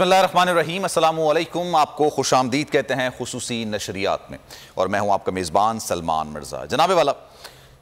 बिस्मिल्लाहिर्रहमानिर्रहीम, अस्सलामुअलैकुम। आपको खुशामदीद कहते हैं खुसूसी नशरियात में, और मैं हूं आपका मेज़बान सलमान मिर्ज़ा। जनाबे वाला,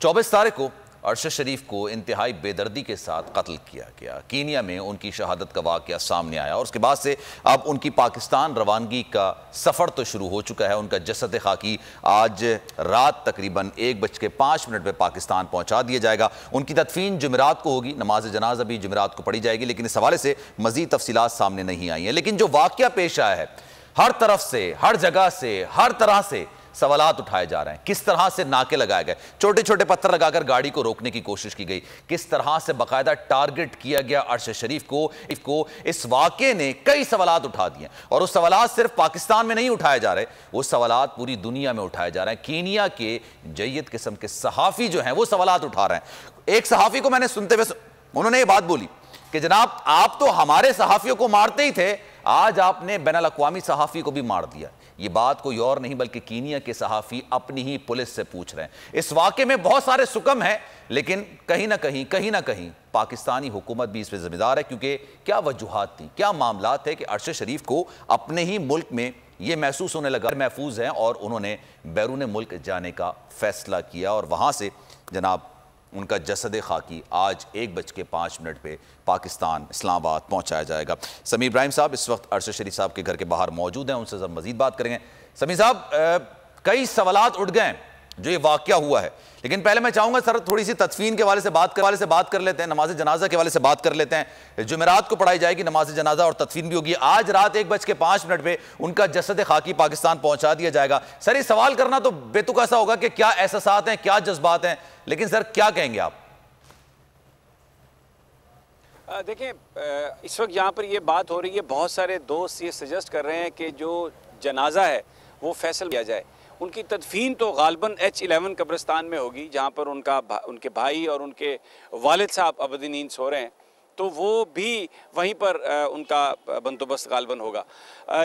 24 तारीख को अरशद शरीफ को इंतहाई बेदर्दी के साथ कत्ल किया गया। कीनिया में उनकी शहादत का वाक़या सामने आया और उसके बाद से अब उनकी पाकिस्तान रवानगी का सफ़र तो शुरू हो चुका है। उनका जसद खाकी आज रात तकरीबन 1:05 पर पाकिस्तान पहुँचा दिया जाएगा। उनकी तदफीन जुमेरात को होगी, नमाज जनाजा भी जुमेरात को पढ़ी जाएगी, लेकिन इस हवाले से मज़ीद तफसीलात सामने नहीं आई हैं। लेकिन जो वाक़या पेश आया है, हर तरफ से, हर जगह से, हर तरह से सवालात उठाए जा रहे हैं। किस तरह से नाके लगाए गए, छोटे छोटे पत्थर लगाकर गाड़ी को रोकने की कोशिश की गई, किस तरह से बाकायदा टारगेट किया गया अरशद शरीफ को। इस वाक़े ने कई सवालात उठा दिए, और उस सवालात सिर्फ पाकिस्तान में नहीं उठाए जा रहे, वो सवालात पूरी दुनिया में उठाए जा रहे हैं। कीनिया के जय्यद किस्म के सहाफ़ी जो हैं वो सवालात उठा रहे हैं। एक सहाफ़ी को मैंने सुनते हुए उन्होंने ये बात बोली कि जनाब, आप तो हमारे सहाफ़ियों को मारते ही थे, आज आपने बैनुल अक़वामी सहाफ़ी को भी मार दिया। ये बात कोई और नहीं बल्कि कीनिया के सहाफ़ी अपनी ही पुलिस से पूछ रहे हैं। इस वाक़े में बहुत सारे सुकम हैं, लेकिन कहीं ना कहीं पाकिस्तानी हुकूमत भी इसमें ज़िम्मेदार है, क्योंकि क्या वजूहात थी, क्या मामलात थे कि अरशद शरीफ को अपने ही मुल्क में ये महसूस होने लगा महफूज हैं, और उन्होंने बैरून मुल्क जाने का फ़ैसला किया, और वहाँ से जनाब उनका जसद खाकी आज 1:05 पे पाकिस्तान इस्लामाबाद पहुंचाया जाएगा। समीर इब्राहिम साहब इस वक्त अरशद शरीफ साहब के घर के बाहर मौजूद हैं, उनसे जब मजीद बात करेंगे। समीर साहब, कई सवालात उठ गए हैं जो ये वाक़या हुआ है, लेकिन पहले मैं चाहूंगा सर थोड़ी सी तदफीन के वाले से बात कर लेते हैं, नमाज जनाजा के वाले से बात कर लेते हैं। जुमेरात को पढ़ाई जाएगी नमाज जनाजा, और तदफीन भी होगी। आज रात 1:05 पे उनका जसद खाकी पाकिस्तान पहुंचा दिया जाएगा। सर, ये सवाल करना तो बेतुका सा होगा कि क्या एहसासात हैं, क्या जज्बात हैं, लेकिन सर क्या कहेंगे आप? देखें, इस वक्त यहाँ पर ये बात हो रही है, बहुत सारे दोस्त ये सजेस्ट कर रहे हैं कि जो जनाजा है वो फैसल किया जाए। उनकी तदफीन तो गालबन H11 कब्रिस्तान में होगी, जहाँ पर उनके भाई और उनके वालिद साहब अबदी नींद सो रहे हैं, तो वो भी वहीं पर उनका बंदोबस्त गालबन होगा।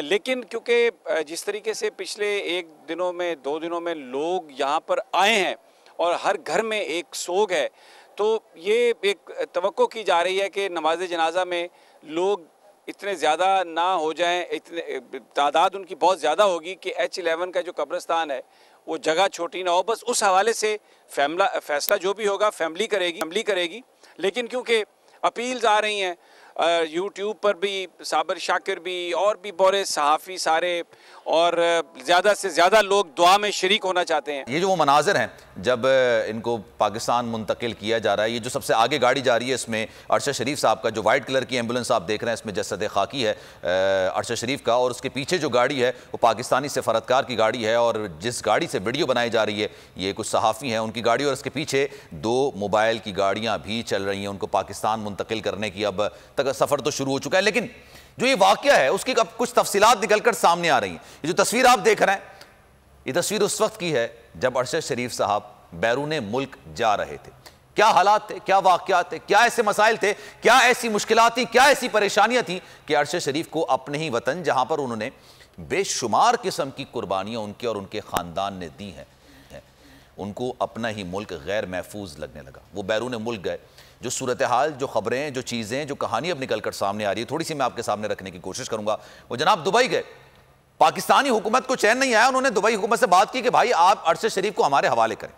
लेकिन क्योंकि जिस तरीके से पिछले 2 दिनों में लोग यहाँ पर आए हैं और हर घर में एक सोग है, तो ये एक तवक्को की जा रही है कि नमाज जनाजा में लोग इतने ज़्यादा ना हो जाएं, इतने तादाद उनकी बहुत ज़्यादा होगी कि H11 का जो कब्रिस्तान है वो जगह छोटी ना हो। बस उस हवाले से फैसला जो भी होगा फैमिली करेगी। लेकिन क्योंकि अपील्स आ रही हैं यूट्यूब पर भी, साबिर शाकिर भी, और भी बड़े सहाफ़ी सारे, और ज़्यादा से ज़्यादा लोग दुआ में शरीक होना चाहते हैं। ये जो वो मनाज़र हैं जब इनको पाकिस्तान मुंतकिल किया जा रहा है, ये जो सबसे आगे गाड़ी जा रही है, इसमें अरशद शरीफ साहब का जो वाइट कलर की एम्बुलेंस आप देख रहे हैं, इसमें जसद खाकी है अरशद शरीफ का, और उसके पीछे जो गाड़ी है वो पाकिस्तानी सफारतकार की गाड़ी है, और जिस गाड़ी से वीडियो बनाई जा रही है ये कुछ सहाफ़ी हैं उनकी गाड़ी, और इसके पीछे 2 मोबाइल की गाड़ियाँ भी चल रही हैं उनको पाकिस्तान मुंतकिल करने की। अब तक सफ़र तो शुरू हो चुका है, लेकिन जो ये वाक़या है उसकी अब कुछ तफसीलात निकलकर सामने आ रही हैं। ये जो तस्वीर आप देख रहे हैं, ये तस्वीर उस वक्त की है जब अरशद शरीफ साहब बैरून मुल्क जा रहे थे। क्या हालात थे, क्या वाक़यात थे, क्या ऐसे मसाइल थे, क्या ऐसी मुश्किलात थी, क्या ऐसी परेशानियां थी कि अरशद शरीफ को अपने ही वतन, जहां पर उन्होंने बेशुमार किस्म की कुर्बानियां उनके और उनके ख़ानदान ने दी हैं, उनको अपना ही मुल्क गैर महफूज लगने लगा। वो बैरून मुल्क गए। जो सूरत हाल, जो खबरें, जो चीज़ें, जो कहानी अब निकल कर सामने आ रही है, थोड़ी सी मैं आपके सामने रखने की कोशिश करूंगा। वो जनाब दुबई गए, पाकिस्तानी हुकूमत को चैन नहीं आया, उन्होंने दुबई हुकूमत से बात की कि भाई आप अरशद शरीफ को हमारे हवाले करें।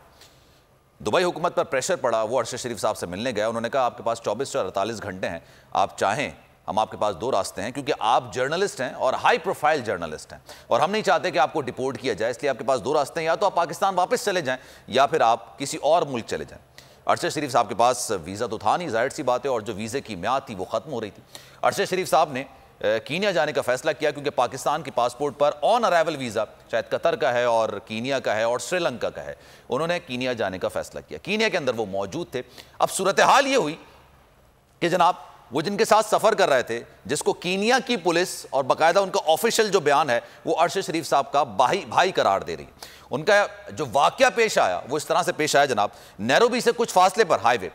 दुबई हुकूमत पर प्रेशर पड़ा, वो अरशद शरीफ साहब से मिलने गया। उन्होंने कहा आपके पास 24 से 48 घंटे हैं, आप चाहें हम आपके पास 2 रास्ते हैं, क्योंकि आप जर्नलिस्ट हैं और हाई प्रोफाइल जर्नलिस्ट हैं, और हम नहीं चाहते कि आपको डिपोर्ट किया जाए, इसलिए आपके पास 2 रास्ते हैं, या तो आप पाकिस्तान वापस चले जाएं या फिर आप किसी और मुल्क चले जाएं। अरशद शरीफ साहब के पास वीज़ा तो था नहीं, जाहिर सी बात है, और जो वीज़े की म्याद थी वो ख़त्म हो रही थी। अरशद शरीफ साहब ने कीनिया जाने का फैसला किया, क्योंकि पाकिस्तान की पासपोर्ट पर ऑन अराइवल वीज़ा शायद कतर का है और कीनिया का है और श्रीलंका का है। उन्होंने कीनिया जाने का फैसला किया, कीनिया के अंदर वो मौजूद थे। अब सूरत हाल ये हुई कि जनाब वो जिनके साथ सफ़र कर रहे थे, जिसको कीनिया की पुलिस और बाकायदा उनका ऑफिशियल जो बयान है वो अरशद शरीफ साहब का भाई करार दे रही है। उनका जो वाक़या पेश आया वो इस तरह से पेश आया जनाब, नैरोबी से कुछ फासले पर हाईवे,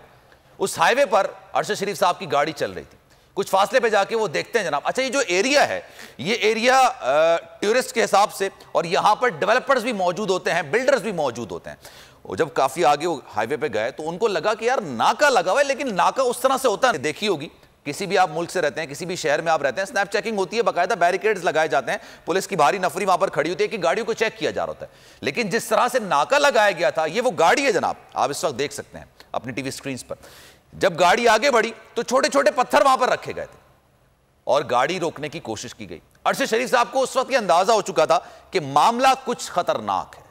उस हाईवे पर अरशद शरीफ साहब की गाड़ी चल रही थी। कुछ फासले पे जाके वो देखते हैं जनाब, अच्छा ये जो एरिया है ये एरिया टूरिस्ट के हिसाब से, और यहाँ पर डेवलपर्स भी मौजूद होते हैं, बिल्डर्स भी मौजूद होते हैं। और जब काफ़ी आगे वो हाईवे पे गए तो उनको लगा कि यार नाका लगा हुआ है, लेकिन नाका उस तरह से होता है, देखी होगी किसी भी आप मुल्क से रहते हैं, किसी भी शहर में आप रहते हैं, स्नैप चेकिंग होती है, बाकायदा बैरिकेड्स लगाए जाते हैं, पुलिस की भारी नफरी वहां पर खड़ी होती है कि गाड़ियों को चेक किया जा रहा होता है। लेकिन जिस तरह से नाका लगाया गया था, ये वो गाड़ी है जनाब, आप इस वक्त देख सकते हैं अपनी टीवी स्क्रीन पर। जब गाड़ी आगे बढ़ी तो छोटे छोटे पत्थर वहां पर रखे गए थे और गाड़ी रोकने की कोशिश की गई। अरशद शरीफ साहब को उस वक्त यह अंदाजा हो चुका था कि मामला कुछ खतरनाक है,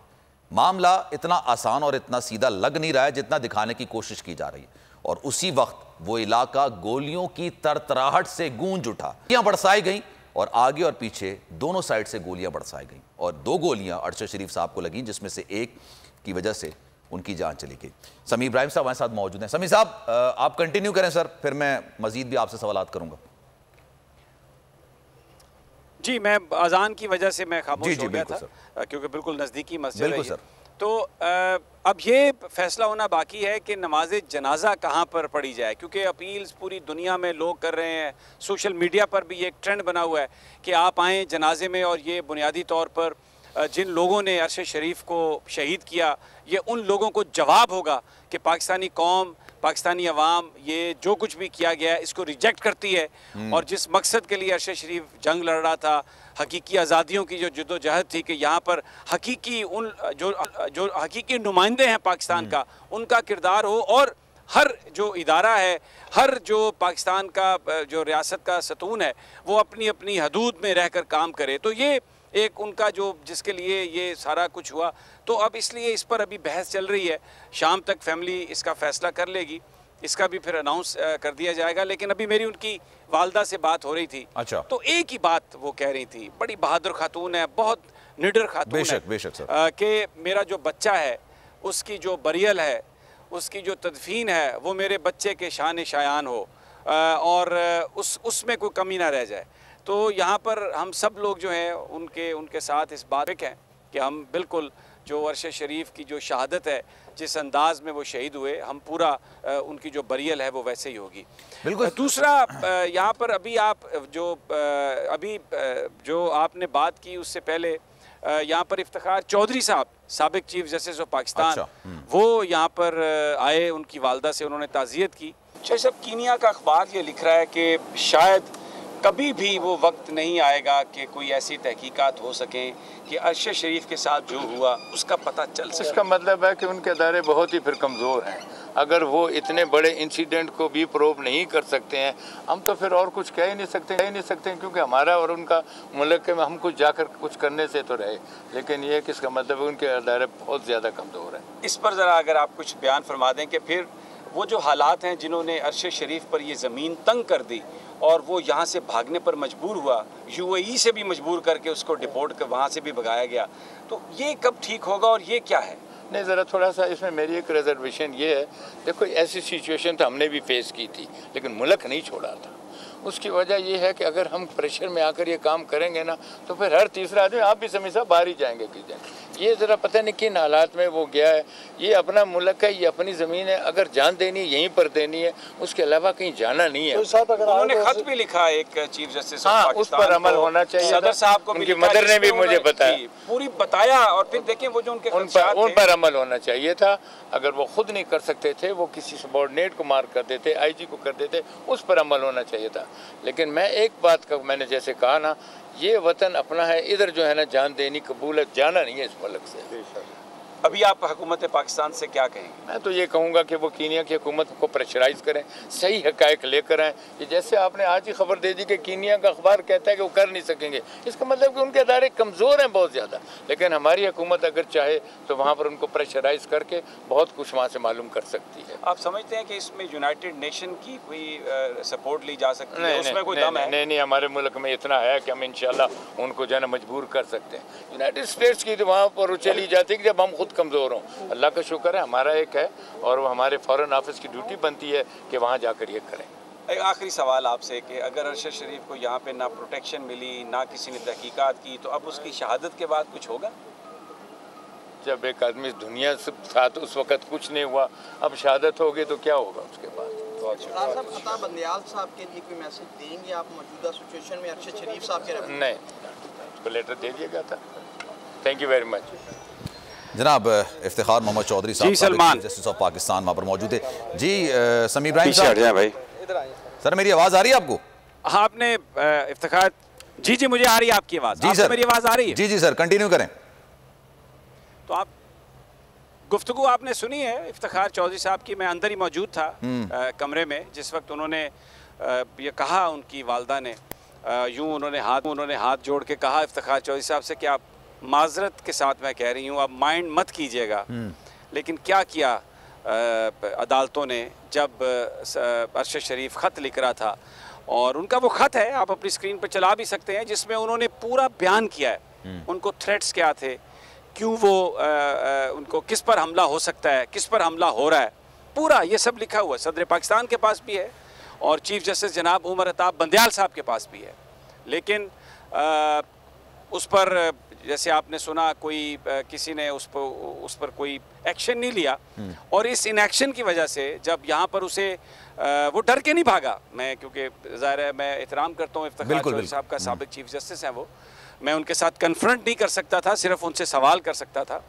मामला इतना आसान और इतना सीधा लग नहीं रहा है जितना दिखाने की कोशिश की जा रही है। और उसी वक्त वो इलाका गोलियों की तरतराहट से गूंज उठा, गोलियां बरसाई गई और आगे और पीछे दोनों साइड से गोलियां बरसाई गई और 2 गोलियां अरशद शरीफ साहब को लगी, जिसमें से एक की वजह से उनकी जान चली गई। समी इब्राहिम साहब हमारे साथ मौजूद हैं। समी साहब, आप कंटिन्यू करें सर, फिर मैं मजीद भी आपसे सवालात करूंगा। जी, मैं अजान की वजह से मैं खामोश हो गया था क्योंकि बिल्कुल नज़दीकी मस्जिद है। तो अब ये फैसला होना बाकी है कि नमाज जनाजा कहाँ पर पढ़ी जाए, क्योंकि अपील्स पूरी दुनिया में लोग कर रहे हैं। सोशल मीडिया पर भी एक ट्रेंड बना हुआ है कि आप आएँ जनाजे में, और ये बुनियादी तौर पर जिन लोगों ने अरशद शरीफ को शहीद किया, ये उन लोगों को जवाब होगा कि पाकिस्तानी कौम, पाकिस्तानी अवाम ये जो कुछ भी किया गया है इसको रिजेक्ट करती है। और जिस मकसद के लिए अरशद शरीफ जंग लड़ रहा था, हकीकी आज़ादियों की जो जद्दोजहद थी कि यहाँ पर हकीकी उन जो हकीकी नुमाइंदे हैं पाकिस्तान का, उनका किरदार हो, और हर जो इदारा है, हर जो पाकिस्तान का जो रियासत का सतून है, वो अपनी अपनी हदूद में रहकर काम करे। तो ये एक उनका जो जिसके लिए ये सारा कुछ हुआ, तो अब इसलिए इस पर अभी बहस चल रही है। शाम तक फैमिली इसका फ़ैसला कर लेगी, इसका भी फिर अनाउंस कर दिया जाएगा। लेकिन अभी मेरी उनकी वालदा से बात हो रही थी। अच्छा। तो एक ही बात वो कह रही थी, बड़ी बहादुर खातून है, बहुत निडर खातून है, बेशक सर, कि मेरा जो बच्चा है उसकी जो बरियल है, उसकी जो तदफीन है, वो मेरे बच्चे के शान शायान हो और उसमें कोई कमी ना रह जाए। तो यहाँ पर हम सब लोग जो हैं उनके साथ इस बात पे हैं कि हम बिल्कुल जो अरशद शरीफ की जो शहादत है, जिस अंदाज में वो शहीद हुए, हम पूरा उनकी जो बरियल है वो वैसे ही होगी। बिल्कुल। दूसरा, यहाँ पर अभी आप जो आपने बात की, उससे पहले यहाँ पर इफ्तिखार चौधरी साहब, साबिक चीफ जस्टिस ऑफ पाकिस्तान, अच्छा। वो यहाँ पर आए, उनकी वालदा से उन्होंने ताज़ियत की। सब कीनिया का अखबार ये लिख रहा है कि शायद कभी भी वो वक्त नहीं आएगा कि कोई ऐसी तहकीकात हो सके कि अरशद शरीफ के साथ जो हुआ उसका पता चल सके। इसका मतलब है कि उनके अदारे बहुत ही फिर कमज़ोर हैं। अगर वो इतने बड़े इंसिडेंट को भी प्रूव नहीं कर सकते हैं, हम तो फिर और कुछ कह ही नहीं सकते क्योंकि हमारा और उनका मुल्क में हम कुछ जाकर कुछ करने से तो रहे, लेकिन ये किसका मतलब है उनके अदारे बहुत ज़्यादा कमज़ोर हैं। इस पर ज़रा अगर आप कुछ बयान फरमा दें कि फिर वो जो हालात हैं जिन्होंने अरशद शरीफ पर ये ज़मीन तंग कर दी और वो यहाँ से भागने पर मजबूर हुआ, यूएई से भी मजबूर करके उसको डिपोर्ट कर वहाँ से भी भगाया गया, तो ये कब ठीक होगा और ये क्या है? नहीं, ज़रा थोड़ा सा इसमें मेरी एक रिजर्वेशन ये है, देखो ऐसी सिचुएशन तो हमने भी फेस की थी, लेकिन मुल्क नहीं छोड़ा था। उसकी वजह यह है कि अगर हम प्रेशर में आकर ये काम करेंगे ना, तो फिर हर तीसरा आदमी, आप भी समझ साहब, बाहर ही जाएंगे किस दिन। ये ज़रा पता नहीं किन हालात में वो गया है। ये अपना मुल्क है, ये अपनी ज़मीन है, अगर जान देनी है यहीं पर देनी है, उसके अलावा कहीं जाना नहीं है। तो उन्होंने खत भी लिखा एक चीफ जस्टिस, हाँ, उस पर अमल होना चाहिए। सदर साहब को उनकी मदर ने भी मुझे बताया, पूरी बताया, और फिर देखें वो जो उनके उन पर अमल होना चाहिए था। अगर वो खुद नहीं कर सकते थे, वो किसी सबॉर्डिनेट को मार कर देते, आईजी को कर देते, उस पर अमल होना चाहिए था। लेकिन मैं एक बात का, मैंने जैसे कहा ना, ये वतन अपना है, इधर जो है ना जान देनी कबूल है, जाना नहीं है इस मुल्क से। अभी आप हुकूमत पाकिस्तान से क्या कहेंगे? मैं तो ये कहूँगा कि वो कीनिया की हुकूमत को प्रेशराइज़ करें, सही हक़ाइक़ लेकर आएँ। कि जैसे आपने आज ही खबर दे दी कि कीनिया का अखबार कहता है कि वो कर नहीं सकेंगे, इसका मतलब कि उनके अदारे कमज़ोर हैं बहुत ज़्यादा। लेकिन हमारी हुकूमत अगर चाहे तो वहाँ पर उनको प्रेशराइज़ करके बहुत कुछ वहाँ से मालूम कर सकती है। आप समझते हैं कि इसमें यूनाइटेड नेशन की कोई सपोर्ट ली जा सकती है? उसमें कोई दम है? नहीं, हमारे मुल्क में इतना है कि हम इंशाल्लाह उनको जो है ना मजबूर कर सकते हैं। यूनाइटेड स्टेट्स की तो वहाँ पर चली जाती है कि जब हम खुद कमज़ोर हों। अल्लाह का शुक्र है हमारा एक है, और वो हमारे फॉरेन ऑफिस की ड्यूटी बनती है कि वहाँ जाकर ये करें। एक आखिरी सवाल आपसे कि अगर अरशद शरीफ को यहाँ पे ना प्रोटेक्शन मिली, ना किसी ने तहकीकात की, तो अब उसकी शहादत के बाद कुछ होगा? जब एक आदमी दुनिया से साथ उस वक़्त कुछ नहीं हुआ, अब शहादत होगी तो क्या होगा उसके बाद? अता बंदियाल साहब के लिए कोई मैसेज देंगे आप मौजूदा सिचुएशन में अरशद शरीफ साहब के? नहीं, उसको लेटर दे दिया गया था। Thank you very much. जनाब इफ्तिखार मोहम्मद चौधरी साहब, सलमान जस्टिस ऑफ पाकिस्तान वहाँ पर मौजूद है। जी समी इब्राहिम साहब, भाई सर मेरी आवाज आ रही है आपको? आपने इफ्तिखार, जी जी मुझे आ रही है आपकी आवाज। जी सर, मेरी आवाज आ रही है? जी जी सर, कंटिन्यू करें। तो आप गुफ्तगू आपने सुनी है इफ्तिखार चौधरी साहब की। मैं अंदर ही मौजूद था कमरे में जिस वक्त उन्होंने ये कहा, उनकी वालदा ने यूं उन्होंने हाथ जोड़ के कहा इफ्तिखार चौधरी साहब से कि आप माजरत के साथ मैं कह रही हूँ, आप माइंड मत कीजिएगा। लेकिन क्या किया अदालतों ने, जब अरशद शरीफ ख़त लिख रहा था, और उनका वो ख़त है आप अपनी स्क्रीन पर चला भी सकते हैं, जिसमें उन्होंने पूरा बयान किया है उनको थ्रेट्स क्या थे, क्यों वो उनको किस पर हमला हो सकता है, किस पर हमला हो रहा है, पूरा ये सब लिखा हुआ है। सदर पाकिस्तान के पास भी है और चीफ जस्टिस जनाब उमर अताब बंदयाल साहब के पास भी है। लेकिन उस पर जैसे आपने सुना कोई किसी ने उस पर कोई एक्शन नहीं लिया, और इस इनएक्शन की वजह से जब यहाँ पर उसे वो डर के नहीं भागा। मैं क्योंकि ज़ाहिर है मैं एहतराम करता हूँ इफ्तिखार चौधरी साहब का, साबिक चीफ जस्टिस हैं वो, मैं उनके साथ कन्फ्रंट नहीं कर सकता था, सिर्फ उनसे सवाल कर सकता था।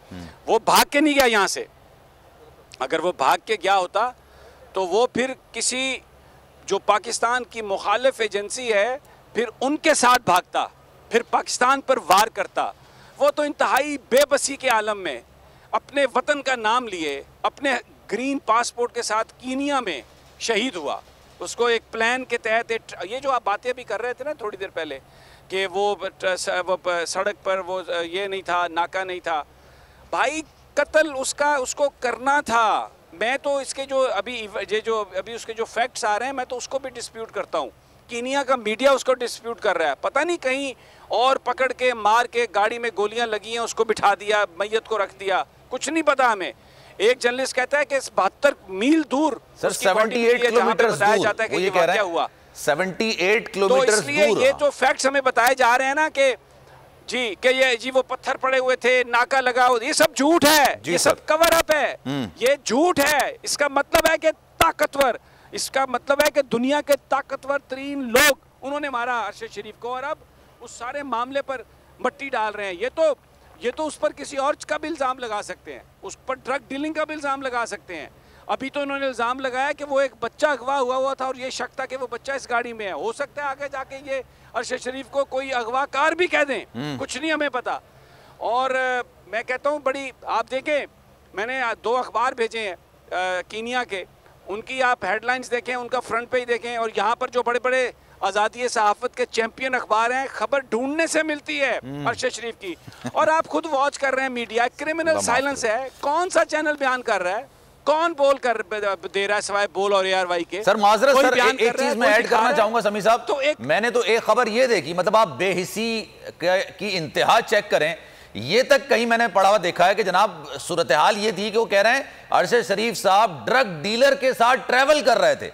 वो भाग के नहीं गया यहाँ से। अगर वो भाग के गया होता तो वो फिर किसी जो पाकिस्तान की मुखालिफ एजेंसी है फिर उनके साथ भागता, फिर पाकिस्तान पर वार करता। वो तो इंतहाई बेबसी के आलम में अपने वतन का नाम लिए अपने ग्रीन पासपोर्ट के साथ कीनिया में शहीद हुआ। उसको एक प्लान के तहत ये जो आप बातें भी कर रहे थे ना थोड़ी देर पहले कि वो सड़क पर वो ये नहीं था, नाका नहीं था, भाई कत्ल उसको करना था। मैं तो इसके जो अभी उसके जो फैक्ट्स आ रहे हैं मैं तो उसको भी डिस्प्यूट करता हूँ। कीनिया का मीडिया उसको डिस्प्यूट कर रहा है, पता नहीं कहीं और पकड़ के मार के गाड़ी में गोलियां लगी हैं, उसको बिठा दिया, मैयत को रख दिया, कुछ नहीं पता हमें। एक जर्नलिस्ट कहता है कि 72 मील दूर सर 78 किलोमीटर बताया जाता है कि ये क्या हुआ 78 किलोमीटर तो इसलिए ये जो फैक्ट्स हमें बताए जा रहे हैं ना कि ये वो पत्थर पड़े हुए थे, नाका लगा, ये सब झूठ है, ये सब कवर अप है, ये झूठ है। इसका मतलब है कि ताकतवर, इसका मतलब है कि दुनिया के ताकतवर तरीन लोग उन्होंने मारा अरशद शरीफ को, और अब उस सारे मामले पर मट्टी डाल रहे हैं। ये तो उस पर किसी और का भी इल्ज़ाम लगा सकते हैं, उस पर ड्रग डीलिंग का भी इल्ज़ाम लगा सकते हैं। अभी तो उन्होंने इल्ज़ाम लगाया कि वो एक बच्चा अगवा हुआ था और ये शक था कि वो बच्चा इस गाड़ी में है। हो सकता है आगे जाके ये अरशद शरीफ को कोई अगवाकार भी कह दें, कुछ नहीं हमें पता। और मैं कहता हूँ बड़ी, आप देखें मैंने 2 अखबार भेजे हैं कीनिया के, उनकी आप हेडलाइंस देखें, उनका फ्रंट पेज देखें, और यहाँ पर जो बड़े बड़े आज़ादी सहाफ़त के चैंपियन अखबार हैं, खबर ढूंढने से मिलती है अरशद शरीफ की। और आप खुद वॉच कर रहे हैं, मीडिया क्रिमिनल साइलेंस है। कौन सा चैनल बयान कर रहा है, कौन बोल कर दे रहा है सिवाय बोल और ARY के? सर माजरत सर एक चीज मैं ऐड करना चाहूंगा समी साहब, तो मैंने तो एक खबर ये देखी, मतलब आप बेहिसी की इंतहा चेक करें, ये तक कहीं मैंने पढ़ा हुआ देखा है कि जनाब सूरत हाल ये थी कि वो कह रहे हैं अरशद शरीफ साहब ड्रग डीलर के साथ ट्रैवल कर रहे थे।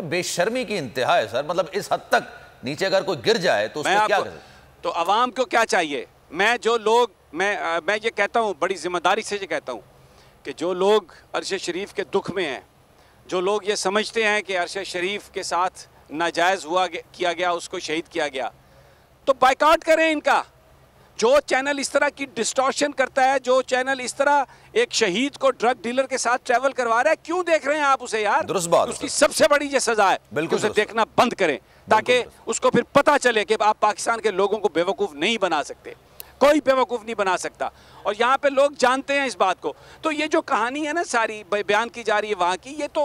बेशर्मी की इंतहा है सर, मतलब इस हद तक नीचे अगर कोई गिर जाए तो उसको क्या करें? तो अवाम को क्या चाहिए? मैं ये कहता हूँ, बड़ी जिम्मेदारी से ये कहता हूँ कि जो लोग अरशद शरीफ के दुख में हैं, जो लोग ये समझते हैं कि अरशद शरीफ के साथ नाजायज़ किया गया, उसको शहीद किया गया, तो बायकॉट करें इनका। जो चैनल इस तरह की डिस्टॉर्शन करता है, जो चैनल इस तरह एक शहीद को ड्रग डीलर के साथ ट्रैवल करवा रहा है, क्यों देख रहे हैं आप उसे यार? दुरुस्त बात, उसकी सबसे बड़ी ये सजा है, बिल्कुल उसे देखना बंद करें, ताकि उसको फिर पता चले कि आप पाकिस्तान के लोगों को बेवकूफ़ नहीं बना सकते, कोई बेवकूफ़ नहीं बना सकता। और यहाँ पे लोग जानते हैं इस बात को। तो ये जो कहानी है ना सारी बयान की जा रही है वहाँ की, ये तो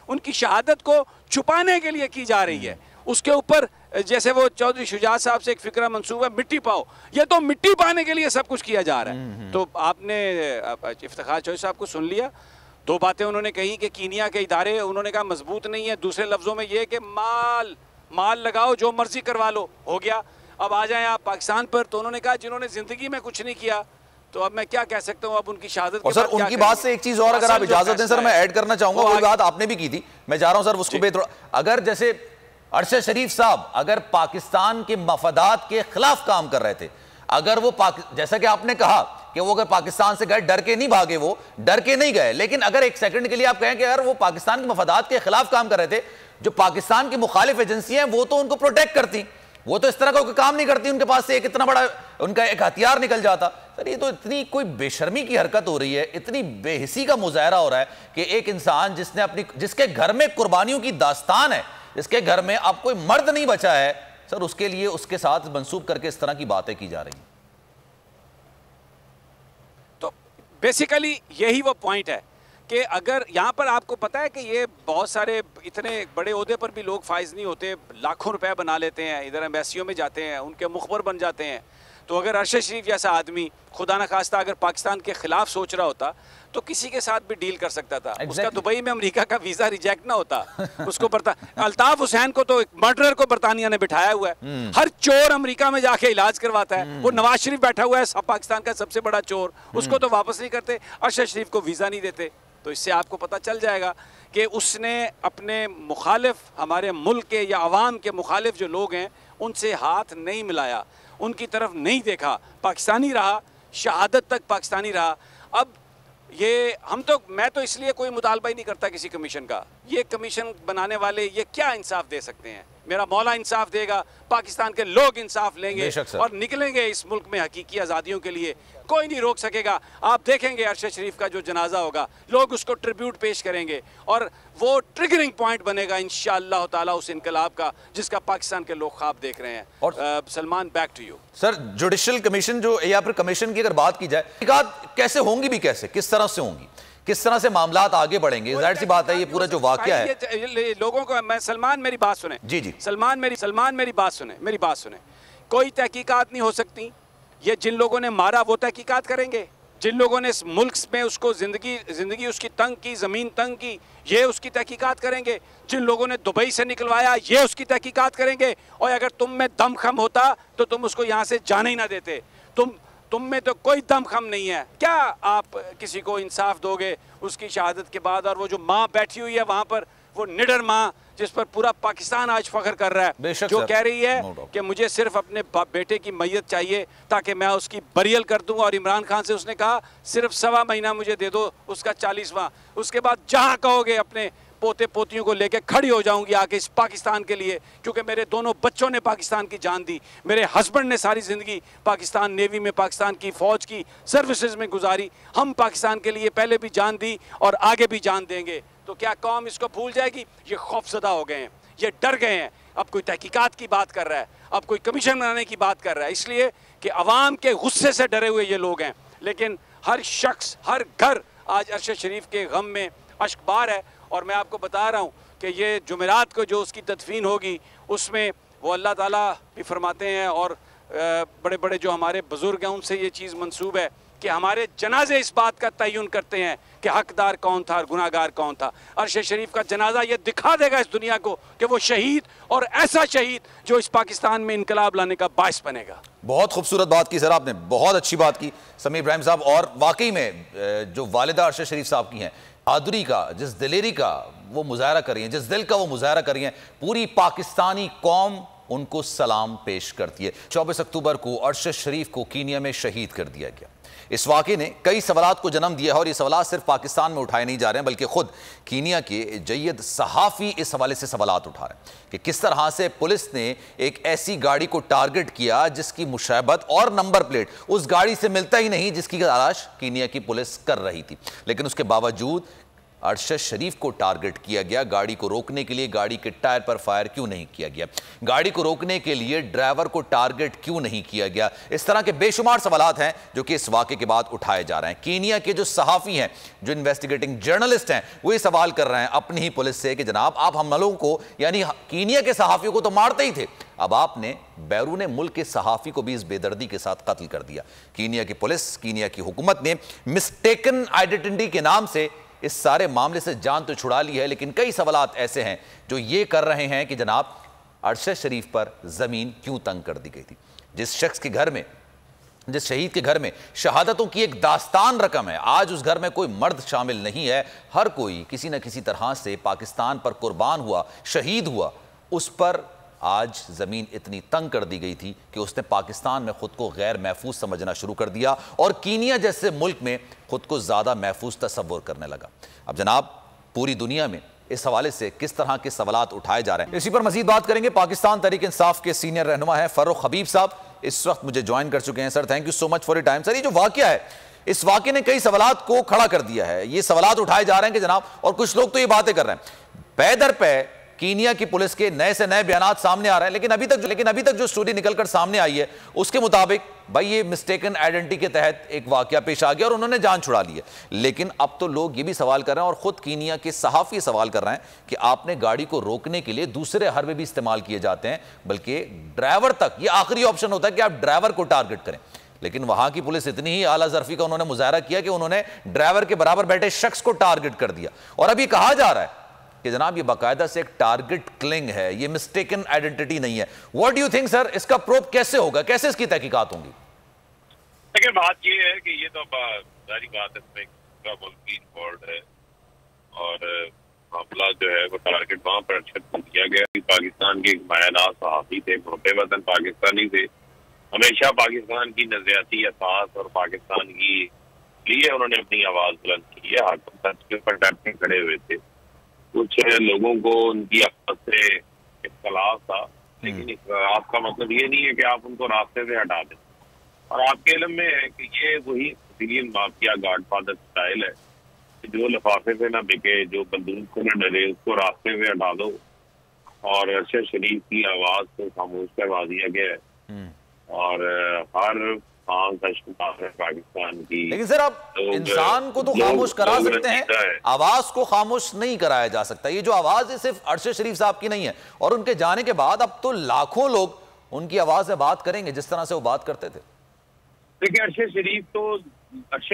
उनकी शहादत को छुपाने के लिए की जा रही है। उसके ऊपर जैसे वो चौधरी शुजात साहब से एक फिक्रा मंसूब है, मिट्टी पाओ, ये तो मिट्टी पाने के लिए सब कुछ किया जा रहा है। तो आपने इफ्तिखार चौधरी साहब को सुन लिया, 2 बातें उन्होंने कही कि कीनिया के इदारे उन्होंने कहा मजबूत नहीं है, दूसरे लफ्ज़ों में ये कि माल लगाओ, जो मर्जी करवा लो, हो गया। अब आ जाएं आप पाकिस्तान पर, तो उन्होंने कहा जिन्होंने ज़िंदगी में कुछ नहीं किया, तो अब मैं क्या कह सकता हूँ, अब उनकी शहादत। और सर उनकी बात से एक चीज़ और अगर आप इजाज़त दें सर, मैं ऐड करना चाहूँगा, वो बात आपने भी की थी, मैं जा रहा हूँ सर उसको भी थोड़ा। अगर जैसे अरशद शरीफ साहब अगर पाकिस्तान के मफादात के खिलाफ काम कर रहे थे, अगर वो जैसा कि आपने कहा कि वो अगर पाकिस्तान से गए डर के नहीं भागे, वो डर के नहीं गए, लेकिन अगर एक सेकंड के लिए आप कहें कि यार वो पाकिस्तान के मफादात के खिलाफ काम कर रहे थे, जो पाकिस्तान की मुखालिफ एजेंसी हैं वो तो उनको प्रोटेक्ट करती, वो तो इस तरह का कोई काम नहीं करती, उनके पास से एक इतना बड़ा उनका एक हथियार निकल जाता। सर ये तो इतनी कोई बेशर्मी की हरकत हो रही है, इतनी बेहिसी का मुजाहरा हो रहा है कि एक इंसान जिसके घर में कुर्बानियों की दास्तान है, जिसके घर में अब कोई मर्द नहीं बचा है सर, उसके लिए उसके साथ मंसूब करके इस तरह की बातें की जा रही हैं। तो बेसिकली यही वो पॉइंट है कि अगर यहाँ पर आपको पता है कि ये बहुत सारे इतने बड़े ओहदे पर भी लोग फाइज नहीं होते, लाखों रुपए बना लेते हैं, इधर एम्बेसियों में जाते हैं, उनके मुखबर बन जाते हैं। तो अगर अरशद शरीफ जैसा आदमी खुदा न खास्ता अगर पाकिस्तान के खिलाफ सोच रहा होता तो किसी के साथ भी डील कर सकता था। उसका दुबई में अमेरिका का वीजा रिजेक्ट ना होता, उसको अल्ताफ हुसैन को तो मर्डरर को बरतानिया ने बिठाया हुआ है, हर चोर अमेरिका में जाके इलाज करवाता है। वो नवाज शरीफ बैठा हुआ है पाकिस्तान का सबसे बड़ा चोर, उसको तो वापस नहीं करते, अरशद शरीफ को वीजा नहीं देते। तो इससे आपको पता चल जाएगा कि उसने अपने मुखालिफ, हमारे मुल्क के या अवाम के मुखालिफ जो लोग हैं उनसे हाथ नहीं मिलाया, उनकी तरफ नहीं देखा, पाकिस्तानी रहा, शहादत तक पाकिस्तानी रहा। अब ये मैं तो इसलिए कोई मुतालबा ही नहीं करता किसी कमीशन का। ये कमीशन बनाने वाले ये क्या इंसाफ दे सकते हैं? मेरा मौला इंसाफ देगा, पाकिस्तान के लोग इंसाफ लेंगे और निकलेंगे इस मुल्क में हकीकी आज़ादियों के लिए। कोई नहीं रोक सकेगा। आप देखेंगे अरशद शरीफ का जो जनाजा होगा, लोग उसको ट्रिब्यूट पेश करेंगे और वो ट्रिगरिंग पॉइंट बनेगा इंशाअल्लाह ताला उस इनकलाब का जिसका पाकिस्तान के लोग ख्वाब देख रहे हैं। और Salman, back to you sir. Judicial commission जो या फिर कमीशन की अगर बात की जाए, कैसे होंगी भी, कैसे किस तरह से होंगी, किस तरह से मामलात आगे बढ़ेंगे? जाहिर सी बात है ये पूरा जो वाकया है लोगों को, मैं सलमान मेरी बात सुने जी सलमान मेरी बात सुने। कोई तहकीकात नहीं हो सकती। ये जिन लोगों ने मारा वो तहकीकात करेंगे, जिन लोगों ने इस मुल्क में उसको जिंदगी उसकी तंग की, ज़मीन तंग की, ये उसकी तहकीकात करेंगे। जिन लोगों ने दुबई से निकलवाया ये उसकी तहकीकात करेंगे। और अगर तुम में दम खम होता तो तुम उसको यहाँ से जाने ही ना देते। तुम में तो कोई दम खम नहीं है। क्या आप किसी को इंसाफ दोगे उसकी शहादत के बाद? और वो जो माँ बैठी हुई है वहाँ पर, वो निडर माँ जिस पर पूरा पाकिस्तान आज फख्र कर रहा है, जो कह रही है कि मुझे सिर्फ अपने बेटे की मैयत चाहिए ताकि मैं उसकी बरियल कर दूंगा। और इमरान खान से उसने कहा सिर्फ 1.25 महीना मुझे दे दो, उसका 40वां, उसके बाद जहाँ कहोगे अपने पोते पोतियों को लेके खड़ी हो जाऊंगी आके इस पाकिस्तान के लिए, क्योंकि मेरे दोनों बच्चों ने पाकिस्तान की जान दी, मेरे हस्बैंड ने सारी ज़िंदगी पाकिस्तान नेवी में, पाकिस्तान की फ़ौज की सर्विसेज में गुजारी। हम पाकिस्तान के लिए पहले भी जान दी और आगे भी जान देंगे। तो क्या कौम इसको भूल जाएगी? ये खौफजदा हो गए हैं, ये डर गए हैं। अब कोई तहकीकात की बात कर रहा है, अब कोई कमीशन बनाने की बात कर रहा है, इसलिए कि अवाम के गुस्से से डरे हुए ये लोग हैं। लेकिन हर शख्स, हर घर आज अरशद शरीफ के गम में अश्कबार है। और मैं आपको बता रहा हूँ कि ये जुमेरात को जो उसकी तदफीन होगी उसमें वो अल्लाह ताला भी फरमाते हैं और बड़े बड़े जो हमारे बुज़ुर्ग हैं उनसे ये चीज़ मंसूब है कि हमारे जनाजे इस बात का तयन करते हैं कि हकदार कौन था और गुनाहगार कौन था। अरशद शरीफ का जनाजा ये दिखा देगा इस दुनिया को कि वो शहीद, और ऐसा शहीद जो इस पाकिस्तान में इनकलाब लाने का बाइस बनेगा। बहुत खूबसूरत बात की सर आपने, बहुत अच्छी बात की समीर इब्राहिम साहब। और वाकई में जो वालिदा अरशद शरीफ साहब की हैं, बहादुरी का, जिस दिलेरी का वो मुजाहरा कर रही हैं, जिस दिल का वो मुजाहरा कर रही हैं, पूरी पाकिस्तानी कौम उनको सलाम पेश करती है। 24 अक्टूबर को अरशद शरीफ को कीनिया में शहीद कर दिया गया। इस वाक़े ने कई सवालात को जन्म दिया है और ये सवालात सिर्फ पाकिस्तान में उठाए नहीं जा रहे हैं बल्कि खुद कीनिया के जय्यद सहाफ़ी इस हवाले से सवालात उठा रहे हैं कि किस तरह से पुलिस ने एक ऐसी गाड़ी को टारगेट किया जिसकी मुशाबत और नंबर प्लेट उस गाड़ी से मिलता ही नहीं जिसकी तलाश कीनिया की पुलिस कर रही थी। लेकिन उसके बावजूद अरशद शरीफ को टारगेट किया गया। गाड़ी को रोकने के लिए गाड़ी के टायर पर फायर क्यों नहीं किया गया? गाड़ी को रोकने के लिए ड्राइवर को टारगेट क्यों नहीं किया गया? इस तरह के बेशुमार सवालात हैं जो कि इस वाक़े के बाद उठाए जा रहे हैं। कीनिया के जो सहाफ़ी हैं, जो इन्वेस्टिगेटिंग जर्नलिस्ट हैं, वो ये सवाल कर रहे हैं अपनी ही पुलिस से कि जनाब आप हम लोगों को, यानी कीनिया के सहाफ़ियों को तो मारते ही थे, अब आपने बैरून मुल्क के सहाफ़ी को भी इस बेदर्दी के साथ कत्ल कर दिया। कीनिया की पुलिस, कीनिया की हुकूमत ने मिस्टेकन आइडेंटिटी के नाम से इस सारे मामले से जान तो छुड़ा ली है, लेकिन कई सवालात ऐसे हैं जो ये कर रहे हैं कि जनाब अरशद शरीफ पर ज़मीन क्यों तंग कर दी गई थी। जिस शख्स के घर में, जिस शहीद के घर में शहादतों की एक दास्तान रकम है, आज उस घर में कोई मर्द शामिल नहीं है। हर कोई किसी न किसी तरह से पाकिस्तान पर कुर्बान हुआ, शहीद हुआ। उस पर आज ज़मीन इतनी तंग कर दी गई थी कि उसने पाकिस्तान में ख़ुद को गैर महफूज समझना शुरू कर दिया और कीनिया जैसे मुल्क में ख़ुद को ज़्यादा महफूज तस्वुर करने लगा। अब जनाब पूरी दुनिया में इस हवाले से किस तरह के सवालात उठाए जा रहे हैं, इसी पर मजीद बात करेंगे। पाकिस्तान तहरीक इंसाफ के सीनियर रहनुमा हैं फ़ारूक हबीब साहब, इस वक्त मुझे ज्वाइन कर चुके हैं। Sir thank you so much for your time. Sir ये जो वाक़या है, इस वाक़े ने कई सवालात को खड़ा कर दिया है। ये सवालात उठाए जा रहे हैं कि जनाब, और कुछ लोग तो ये बातें कर रहे हैं पै दर पै कीनिया की पुलिस के नए से नए बयान सामने आ रहे हैं, लेकिन अभी तक जो स्टोरी निकलकर सामने आई है उसके मुताबिक भाई ये मिस्टेकन आइडेंटिटी के तहत एक वाकया पेश आ गया और उन्होंने जान छुड़ा ली है। लेकिन अब तो लोग ये भी सवाल कर रहे हैं और खुद कीनिया के सहाफी सवाल कर रहे हैं कि आपने गाड़ी को रोकने के लिए दूसरे हरबे भी इस्तेमाल किए जाते हैं, बल्कि ड्राइवर तक ये आखिरी ऑप्शन होता है कि आप ड्राइवर को टारगेट करें। लेकिन वहां की पुलिस इतनी ही आला ज़र्फी का उन्होंने मुजाहरा किया कि उन्होंने ड्राइवर के बराबर बैठे शख्स को टारगेट कर दिया। और अभी कहा जा रहा है कि जनाब ये बाकायदा से एक टारगेट किलिंग है, ये मिस्टेकन आइडेंटिटी नहीं है। What do you think sir, इसका प्रूफ कैसे होगा, कैसे इसकी तहकीकात होंगी? देखिए बात ये है कि ये तो सारी बात इसमें मुल्की इन्वॉल्व है और मामला जो है वो टारगेट वहाँ पर अरशद को दिया गया। पाकिस्तान के मायानाज सहाफ़ी थे, मोहब्बे वतन पाकिस्तानी थे, हमेशा पाकिस्तान की नजरियाती असास और पाकिस्तान की लिए उन्होंने अपनी आवाज बुलंद की है। हाकिम सच के ऊपर डट के खड़े हुए थे। कुछ लोगों को उनकी आवाज से इख्तलाफ था, लेकिन इख्तलाफ का मतलब ये नहीं है कि आप उनको रास्ते से हटा दें। और आपके इल्म में है कि ये वही सिविलियन माफिया गॉडफादर स्टाइल है कि जो लिफाफे से ना बिके, जो बंदूक से न डरे, उसको रास्ते से हटा दो। और अरशद शरीफ की आवाज को खामोश करवा दिया गया है और हर पाकिस्तान की। लेकिन सर आप इंसान को तो खामोश करा सकते हैं, आवाज को खामोश नहीं कराया जा सकता। ये जो आवाज है सिर्फ अरशद शरीफ साहब की नहीं है, और उनके जाने के बाद अब तो लाखों लोग उनकी आवाज में बात करेंगे जिस तरह से वो बात करते थे। देखिए अरशद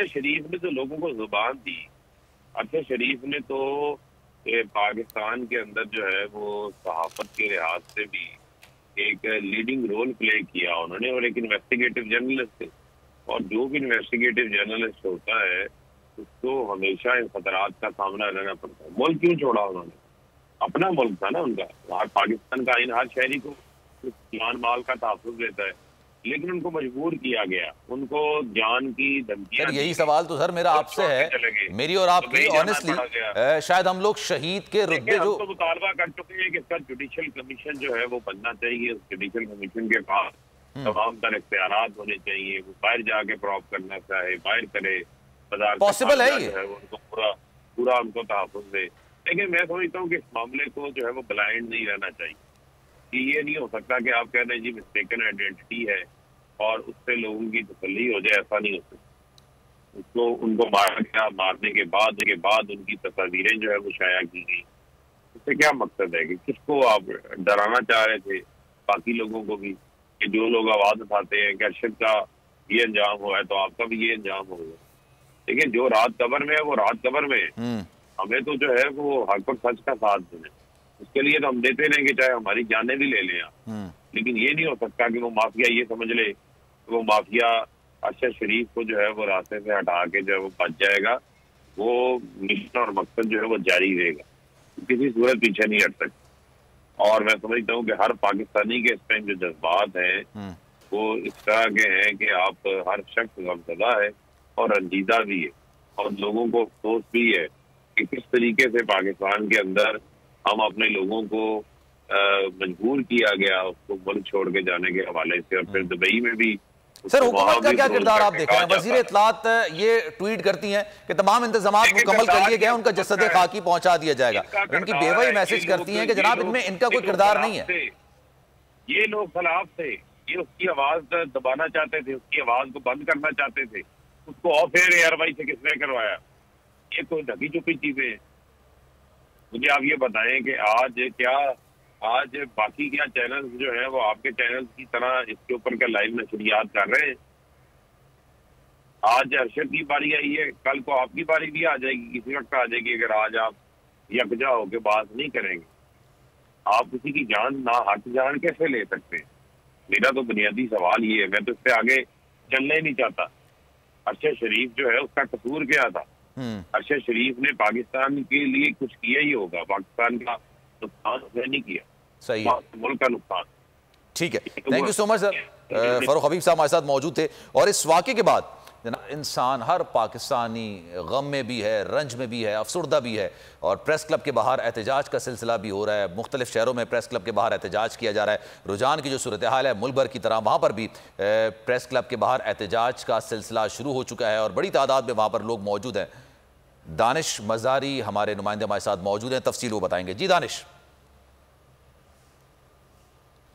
शरीफ ने तो लोगों को जुबान दी। अरशद शरीफ ने तो पाकिस्तान के अंदर जो है वो सहाफत के लिहाज से भी एक लीडिंग रोल प्ले किया उन्होंने, और एक इन्वेस्टिगेटिव जर्नलिस्ट थे। और जो भी इन्वेस्टिगेटिव जर्नलिस्ट होता है उसको हमेशा इन खतरात का सामना रहना पड़ता है। मुल्क क्यों छोड़ा उन्होंने? अपना मुल्क था ना उनका। पाकिस्तान का आइन हर शहरी को जान माल का तहफ़्फ़ुज़ देता है, लेकिन उनको मजबूर किया गया, उनको जान की धमकियां। यही सवाल तो सर मेरा आपसे है, मेरी और आपकी ऑनेस्टली, शायद हम लोग शहीद के रुतबे जो तो मुतालबा कर चुके हैं कि इसका जुडिशल कमीशन जो है वो बनना चाहिए। उस जुडिशल कमीशन के पास तमाम तरह इख्तियारात होने चाहिए। वो बाहर जाके प्रॉप करना चाहे बाहर करे, पॉसिबल है ये, उनको पूरा उनको तहफ़्फ़ुज़ दे। लेकिन मैं समझता हूँ कि इस मामले को जो है वो ब्लाइंड नहीं रहना चाहिए कि ये नहीं हो सकता कि आप कह रहे हैं जी मिस्टेकन आइडेंटिटी है और उससे लोगों की तसल्ली हो जाए। ऐसा नहीं हो सकता। उसको उनको मारा गया, मारने के बाद उनकी तस्वीरें जो है वो शाया की गई। इससे क्या मकसद है कि किसको आप डराना चाह रहे थे? बाकी लोगों को भी कि जो लोग आवाज उठाते हैं कि अरशद का ये अंजाम हुआ है तो आपका भी ये अंजाम होगा। लेकिन जो रात कब्र में है वो रात कब्र में है। हमें तो जो है वो हक और सच का साथ देना, उसके लिए तो हम देते रहेंगे चाहे हमारी जानें भी ले लें आप। लेकिन ये नहीं हो सकता कि वो माफिया ये समझ ले वो माफिया अरशद शरीफ को जो है वो रास्ते से हटा के जो है वो बच जाएगा। वो मिशन और मकसद जो है वो जारी रहेगा, किसी सूरत पीछे नहीं हट सकता। और मैं समझता हूँ कि हर पाकिस्तानी के इस टाइम जो जज्बात हैं वो इस तरह के हैं कि आप हर शख्स गमज़दा है और रंजीदा भी है, और लोगों को अफसोस भी है कि किस तरीके से पाकिस्तान के अंदर हम अपने लोगों को मजबूर किया गया उसको मुल्क छोड़ के जाने के हवाले से। और फिर दुबई में भी सर हुकूमत का क्या किरदार आप देख रहे हैं? वज़ीर इत्तलात ये ट्वीट करती हैं कि तमाम इंतजामात मुकम्मल कर लिए गए, उनका जसद खाकी पहुंचा दिया जाएगा। उनकी बेवई मैसेज करती हैं कि जनाब इनमें इनका कोई किरदार नहीं है। ये लोग खिलाफ थे, ये उसकी आवाज दबाना चाहते थे, उसकी आवाज को बंद करना चाहते थे। उसको ऑफ एयर एयरवाई से किसने करवाया? ये तो ढकी छुपी चीजें हैं। मुझे आप ये बताएं कि आज बाकी क्या चैनल जो है वो आपके चैनल की तरह इसके ऊपर क्या लाइव नशरियात कर रहे हैं? आज अरशद की बारी आई है, कल को आपकी बारी भी आ जाएगी, किसी वक्त आ जाएगी। अगर आज आप यकजा होकर बात नहीं करेंगे, आप किसी की जान ना हक जान कैसे ले सकते हैं? मेरा तो बुनियादी सवाल ये है। मैं तो इससे आगे चलना ही नहीं चाहता। अरशद शरीफ जो है उसका कसूर क्या था? अरशद शरीफ ने पाकिस्तान के लिए कुछ किया ही होगा, पाकिस्तान का नुकसान उसने नहीं किया। सही है, मुल्क का नुकसान। ठीक है, thank you so much sir. Farrukh Habib sahab हमारे साथ मौजूद थे। और इस वाक़े के बाद इंसान, हर पाकिस्तानी गम में भी है, रंज में भी है, अफसुर्दा भी है। और प्रेस क्लब के बाहर एहतजाज का सिलसिला भी हो रहा है। मुख्तलिफ शहरों में प्रेस क्लब के बाहर एहतजाज किया जा रहा है। रुझान की जो सूरत हाल है मुल्क भर की तरह, वहाँ पर भी प्रेस क्लब के बाहर एहतजाज का सिलसिला शुरू हो चुका है और बड़ी तादाद में वहाँ पर लोग मौजूद हैं। दानिश मज़ारी हमारे नुमाइंदे हमारे साथ मौजूद हैं, तफसील वो बताएंगे। जी दानिश।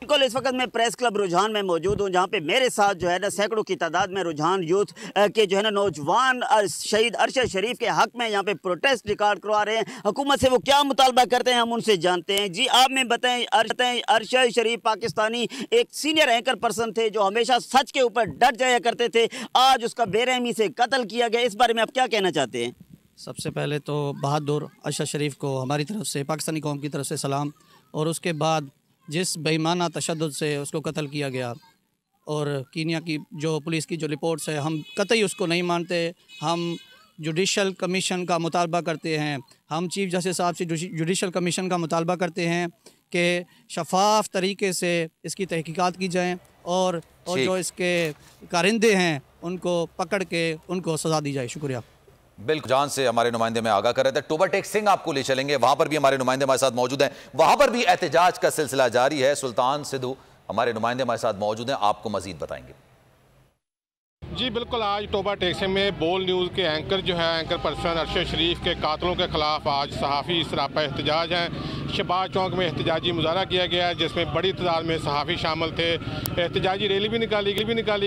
बिल्कुल इस वक्त मैं प्रेस क्लब रुझान में मौजूद हूँ, जहाँ पे मेरे साथ जो है ना सैकड़ों की तादाद में रुझान यूथ के जो है ना नौजवान शहीद अरशद शरीफ के हक में यहाँ पे प्रोटेस्ट रिकॉर्ड करवा रहे हैं। हुकूमत से वो क्या मुतालबा करते हैं हम उनसे जानते हैं। जी आप में बताएं, अरशद शरीफ पाकिस्तानी एक सीनियर एंकर पर्सन थे जो हमेशा सच के ऊपर डट जाया करते थे, आज उसका बेरहमी से कत्ल किया गया, इस बारे में आप क्या कहना चाहते हैं? सबसे पहले तो बहादुर अरशद शरीफ को हमारी तरफ से, पाकिस्तानी कौम की तरफ से सलाम। और उसके बाद जिस बेईमाना तशद्दुद से उसको कत्ल किया गया और कीनिया की जो पुलिस की जो रिपोर्ट्स है, हम कतई उसको नहीं मानते। हम जुडिशल कमीशन का मुतालबा करते हैं, हम चीफ जस्टिस साहब से जुडिशल कमीशन का मुतालबा करते हैं कि शफाफ तरीके से इसकी तहकीकात की जाए और जो इसके कारिंदे हैं उनको पकड़ के उनको सज़ा दी जाए। शुक्रिया। बिल्कुल जान से हमारे नुमाइंदे में आगाह कर रहे थे। टोबा टेक सिंह आपको ले चलेंगे, वहां पर भी हमारे नुमाइंदे हमारे साथ मौजूद हैं, वहां पर भी एहतजाज का सिलसिला जारी है। सुल्तान सिद्धू हमारे नुमाइंदे हमारे साथ मौजूद हैं, आपको मजीद बताएंगे। जी बिल्कुल, आज टोबा टेक्सिम में बोल न्यूज़ के एंकर जो है, एंकर पर्सन अरशद शरीफ के कातलों के ख़िलाफ़ आज सहाफ़ी सरापा एहतजाज हैं। शहबाज चौक में एहतजाजी मुजाहरा किया गया है, जिसमें बड़ी तादाद में सहाफ़ी शामिल थे। एहतजाजी रैली भी निकाली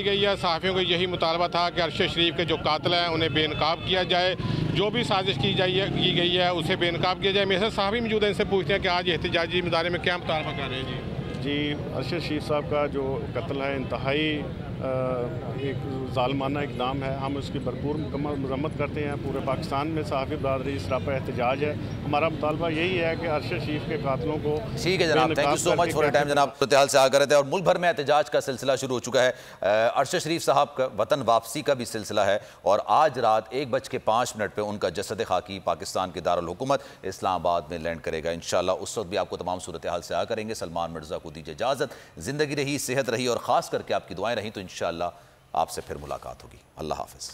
गई है। सहाफ़ियों को यही मुतालबा था कि अरशद शरीफ के जो कातिल हैं उन्हें बेनकाब किया जाए, जो भी साजिश की गई है उसे बेनकाब किया जाए। मेरे साथ सहाफ़ी मौजूद हैं, इनसे पूछते हैं कि आज एहतजाजी मुजाहरे में क्या मुतालबा कर रहे हैं। जी अरशद शरीफ साहब का जो कत्ल है इंतहाई एक ज़ालमाना इक़दाम है। हम उसकी भरपूर मज़म्मत करते हैं। पूरे पाकिस्तान में सहाफ़ी बरादरी सरापा एहतजाज है। हमारा मुतालबा यही है कि अरशद शरीफ के कातिलों को। ठीक है जनाब, thank you so much for your time जनाब। सूरत-ए-हाल से आगे रहते हैं और मुल्क भर में एहतजाज का सिलसिला शुरू हो चुका है। अरशद शरीफ साहब का वतन वापसी का भी सिलसिला है और आज रात 1:05 पर उनका जसद खाकी पाकिस्तान के दारुल हुकूमत इस्लामाबाद में लैंड करेगा। इंशाल्लाह उस वक्त भी आपको तमाम सूरत-ए-हाल से आगे करेंगे। सलमान मिर्ज़ा को दीजिए इजाज़त। ज़िंदगी रही, सेहत रही और ख़ास करके आपकी दुआएं रही तो इंशाअल्लाह आपसे फिर मुलाकात होगी। अल्लाह हाफ़िज़।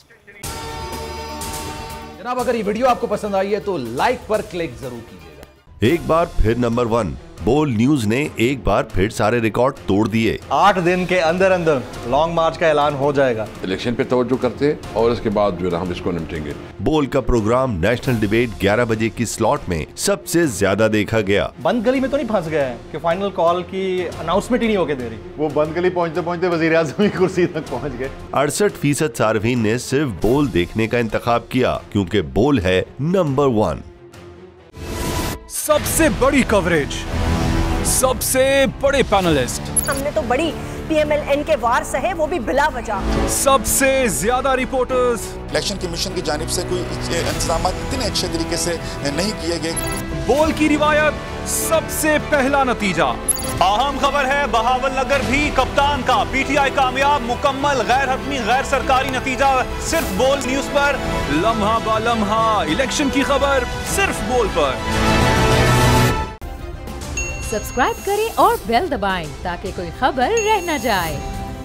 जनाब अगर ये वीडियो आपको पसंद आई है तो लाइक पर क्लिक जरूर कीजिएगा। एक बार फिर नंबर 1 बोल न्यूज ने एक बार फिर सारे रिकॉर्ड तोड़ दिए। 8 दिन के अंदर अंदर लॉन्ग मार्च का ऐलान हो जाएगा। इलेक्शन पे तवज्जो करते और इसके बाद जो है हम इसको निपटेंगे। बोल का प्रोग्राम नेशनल डिबेट 11 बजे की स्लॉट में सबसे ज्यादा देखा गया। बंद गली में तो नहीं फंस गया है कि फाइनल कॉल की अनाउंसमेंट ही नहीं होके दे रही। वो बंद गली पहुंचते पहुंचते वजीर आज़म की कुर्सी तक पहुंच गए। 68% सार्फिन ने सिर्फ बोल देखने का इंतखाब किया क्योंकि बोल है नंबर 1। सबसे बड़ी कवरेज, सबसे बड़े पैनलिस्ट, हमने तो बड़ी PMLN के वार सहे, वो भी बिला वजह। सबसे ज्यादा रिपोर्टर्स। इलेक्शन कमीशन की जानिब से कोई इंतजाम इतने अच्छे तरीके से नहीं किए गए। बोल की रिवायत, सबसे पहला नतीजा। अहम खबर है बहावल नगर भी कप्तान का PTI कामयाब, मुकम्मल गैर हतमी गैर सरकारी नतीजा सिर्फ बोल न्यूज पर। लम्हा बा लम्हा इलेक्शन की खबर सिर्फ बोल पर। सब्सक्राइब करें और बेल दबाएं ताकि कोई खबर रह न जाए।